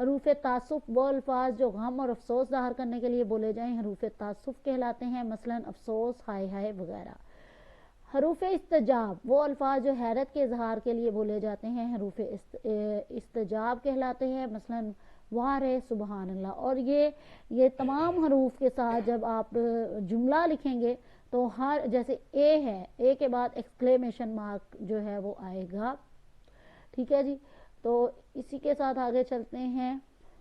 حروف تعسف وہ الفاظ جو غم اور افسوس ظاہر کرنے کے لیے بولے جائیں حروف تعسف کہلاتے ہیں، مثلا افسوس، ہائے ہائے وغیرہ۔ حروف استجاب وہ الفاظ جو حیرت کے اظہار کے لیے بولے جاتے ہیں حروف استجاب کہلاتے ہیں، مثلا واہ رے سبحان اللہ۔ اور یہ تمام حروف کے ساتھ جب آپ جملہ لکھیں گے تو ہر جیسے اے ہے، اے کے بعد ایکسکلیمیشن مارک جو ہے وہ آئے گا، ٹھیک ہے جی۔ تو اسی کے ساتھ آگے چلتے ہیں۔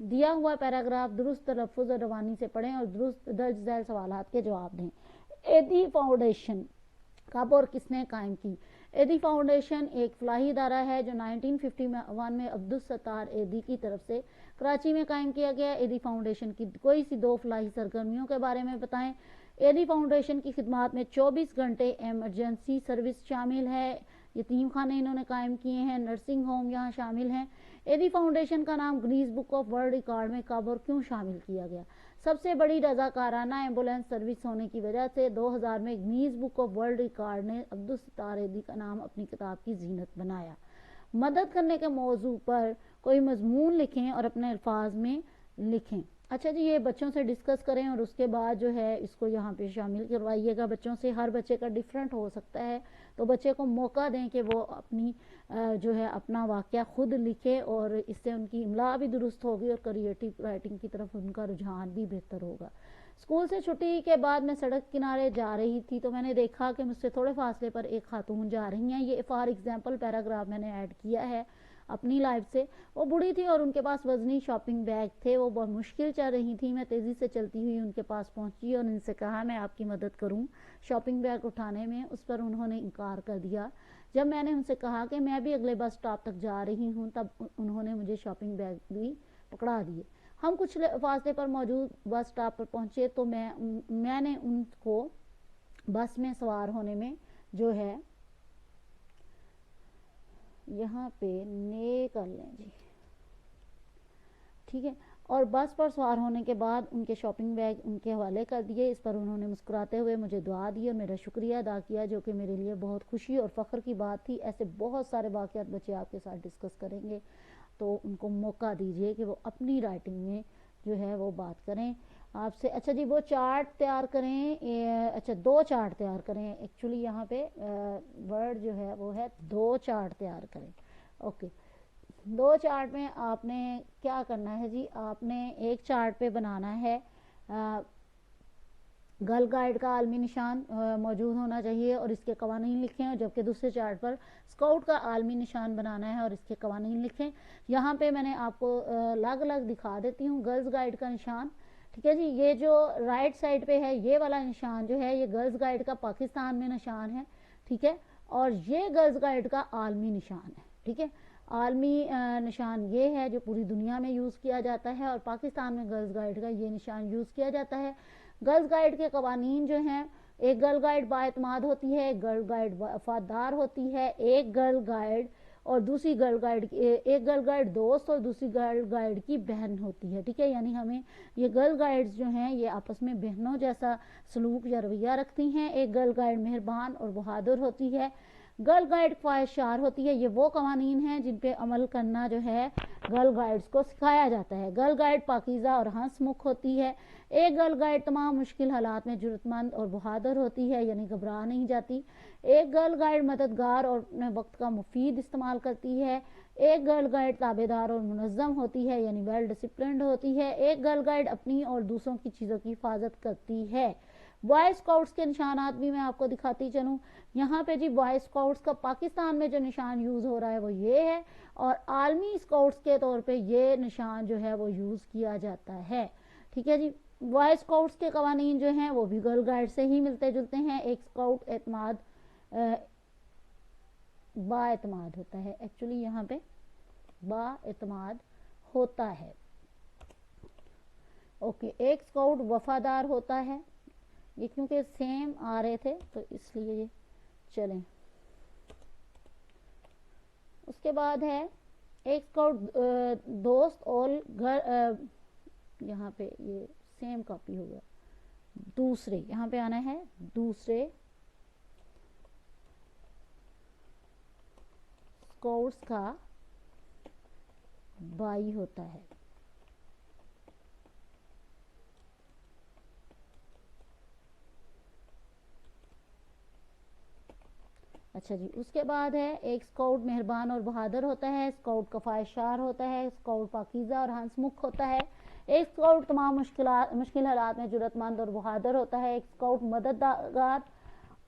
دیا ہوا پیراگراف درست تلفظ اور روانی سے پڑھیں اور درست درج ذیل سوالات کے جواب دیں۔ ایدی فاؤنڈیشن کب اور کس نے قائم کی؟ ایدی فاؤنڈیشن ایک فلاحی ادارہ ہے جو 1951 میں عبدالستار ایدی کی طرف سے کراچی میں قائم کیا گیا۔ ایدی فاؤنڈیشن کی کوئی سی 2 فلاحی سرگرمیوں کے بارے میں بتائیں۔ ایدی فاؤنڈیشن کی خدمات میں 24 گھنٹے ایمرجنسی سروس شامل ہے، یتیم خانے انہوں نے قائم کیے ہیں، نرسنگ ہوم یہاں شامل ہیں۔ ایدی فاؤنڈیشن کا نام Guinness book of world record میں کب اور کیوں شامل کیا گیا؟ سب سے بڑی رضاکارانہ ایمبولینس سروس ہونے کی وجہ سے 2000 میں Guinness book of world record نے عبدالستار ایدی کا نام اپنی کتاب کی زینت بنایا۔ مدد کرنے کے موضوع پر کوئی مضمون لکھیں اور اپنے الفاظ میں لکھیں۔ اچھا جی، یہ بچوں سے ڈسکس کریں اور اس کے بعد جو ہے اس کو یہاں پہ شامل کروائیے گا بچوں سے۔ ہر بچے کا ڈیفرنٹ ہو سکتا ہے، تو بچے کو موقع دیں کہ وہ اپنی جو ہے اپنا واقعہ خود لکھے، اور اس سے ان کی املا بھی درست ہوگی اور کریٹیو رائٹنگ کی طرف ان کا رجحان بھی بہتر ہوگا۔ اسکول سے چھٹی کے بعد میں سڑک کنارے جا رہی تھی تو میں نے دیکھا کہ مجھ سے تھوڑے فاصلے پر ایک خاتون جا رہی ہیں۔ یہ فار ایگزامپل پیراگراف میں نے ایڈ کیا ہے اپنی لائف سے۔ وہ بوڑھی تھی اور ان کے پاس وزنی شاپنگ بیگ تھے، وہ بہت مشکل چل رہی تھی۔ میں تیزی سے چلتی ہوئی ان کے پاس پہنچی اور ان سے کہا میں آپ کی مدد کروں شاپنگ بیگ اٹھانے میں۔ اس پر انہوں نے انکار کر دیا۔ جب میں نے ان سے کہا کہ میں بھی اگلے بس اسٹاپ تک جا رہی ہوں تب انہوں نے مجھے شاپنگ بیگ بھی پکڑا دیے۔ ہم کچھ فاصلے پر موجود بس اسٹاپ پر پہنچے تو میں نے ان کو بس میں سوار ہونے میں جو ہے یہاں پہ کر لیں جی، ٹھیک ہے، اور بس پر سوار ہونے کے بعد ان کے شاپنگ بیگ ان کے حوالے کر دیے۔ اس پر انہوں نے مسکراتے ہوئے مجھے دعا دی اور میرا شکریہ ادا کیا، جو کہ میرے لیے بہت خوشی اور فخر کی بات تھی۔ ایسے بہت سارے واقعات بچے آپ کے ساتھ ڈسکس کریں گے، تو ان کو موقع دیجئے کہ وہ اپنی رائٹنگ میں جو ہے وہ بات کریں آپ سے۔ اچھا جی، وہ چارٹ تیار کریں، اچھا 2 چارٹ تیار کریں، ایکچولی یہاں پہ ورڈ جو ہے وہ ہے 2 چارٹ تیار کریں۔ اوکے، 2 چارٹ میں آپ نے کیا کرنا ہے جی، آپ نے ایک چارٹ پہ بنانا ہے گرل گائیڈ کا عالمی نشان موجود ہونا چاہیے اور اس کے قوانین لکھیں، اور جبکہ دوسرے چارٹ پر اسکاؤٹ کا عالمی نشان بنانا ہے اور اس کے قوانین لکھیں۔ یہاں پہ میں نے آپ کو الگ الگ دکھا دیتی ہوں گرلز گائیڈ کا نشان، ٹھیک ہے جی۔ یہ جو رائٹ سائڈ پہ ہے یہ والا نشان جو ہے یہ گرلز گائیڈ کا پاکستان میں نشان ہے، ٹھیک ہے، اور یہ گرلز گائیڈ کا عالمی نشان ہے، ٹھیک ہے۔ عالمی نشان یہ ہے جو پوری دنیا میں یوز کیا جاتا ہے، اور پاکستان میں گرلز گائیڈ کا یہ نشان یوز کیا جاتا ہے۔ گرلز گائیڈ کے قوانین جو ہیں، ایک گرل گائیڈ بااعتماد ہوتی ہے، ایک گرل گائیڈ وفادار ہوتی ہے، ایک گرل گائیڈ اور دوسری گرل گائیڈ، ایک گرل گائیڈ دوست اور دوسری گرل گائیڈ کی بہن ہوتی ہے، ٹھیک ہے۔ یعنی ہمیں یہ گرل گائیڈز جو ہیں یہ آپس میں بہنوں جیسا سلوک یا رویہ رکھتی ہیں۔ ایک گرل گائیڈ مہربان اور بہادر ہوتی ہے، گرل گائیڈ خواہشار ہوتی ہے۔ یہ وہ قوانین ہیں جن پہ عمل کرنا جو ہے گرل گائیڈز کو سکھایا جاتا ہے۔ گرل گائیڈ پاکیزہ اور ہنس مکھ ہوتی ہے۔ ایک گرل گائیڈ تمام مشکل حالات میں جرأت مند اور بہادر ہوتی ہے، یعنی گھبرا نہیں جاتی۔ ایک گرل گائیڈ مددگار اور اپنے وقت کا مفید استعمال کرتی ہے۔ ایک گرل گائیڈ تابعدار اور منظم ہوتی ہے، یعنی ویل ڈسپلنڈ ہوتی ہے۔ ایک گرل گائیڈ اپنی اور دوسروں کی چیزوں کی حفاظت کرتی ہے۔ بوائے اسکاؤٹس کے نشانات بھی میں آپ کو دکھاتی چلوں۔ یہاں پہ جی بوائے اسکاؤٹس کا پاکستان میں جو نشان یوز ہو رہا ہے وہ یہ ہے، اور عالمی اسکاؤٹس کے طور پہ یہ نشان جو ہے وہ یوز کیا جاتا ہے، ٹھیک ہے جی۔ بوائے اسکاؤٹس کے قوانین جو ہیں وہ بھی گرل گائیڈ سے ہی ملتے جلتے ہیں۔ ایک اسکاؤٹ با اعتماد ہوتا ہے، ایکچولی یہاں پہ با اعتماد ہوتا ہے، اوکے۔ ایک اسکاؤٹ وفادار ہوتا ہے، یہ کیونکہ سیم آ رہے تھے تو اس لیے یہ چلیں۔ اس کے بعد ہے ایک اسکاؤٹ دوست اور یہاں پہ یہ سیم کاپی ہو گیا، دوسرے یہاں پہ آنا ہے دوسرے اسکاؤٹس کا بھائی ہوتا ہے، اچھا جی، اس کے بعد ہے ایک اسکاؤٹ مہربان اور بہادر ہوتا ہے، اسکاؤٹ کفایت ہوتا ہے، اسکاؤٹ پاکیزہ اور ہنس مکھ ہوتا ہے، ایک اسکاؤٹ تمام مشکل حالات میں جرأت مند اور بہادر ہوتا ہے، ایک اسکاؤٹ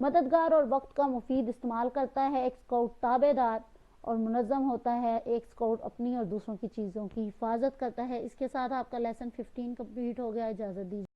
مددگار اور وقت کا مفید استعمال کرتا ہے، ایک اسکاؤٹ تابع دار اور منظم ہوتا ہے، ایک اسکاؤٹ اپنی اور دوسروں کی چیزوں کی حفاظت کرتا ہے۔ اس کے ساتھ آپ کا لیسن 15 کمپلیٹ ہو گیا، اجازت دیجیے۔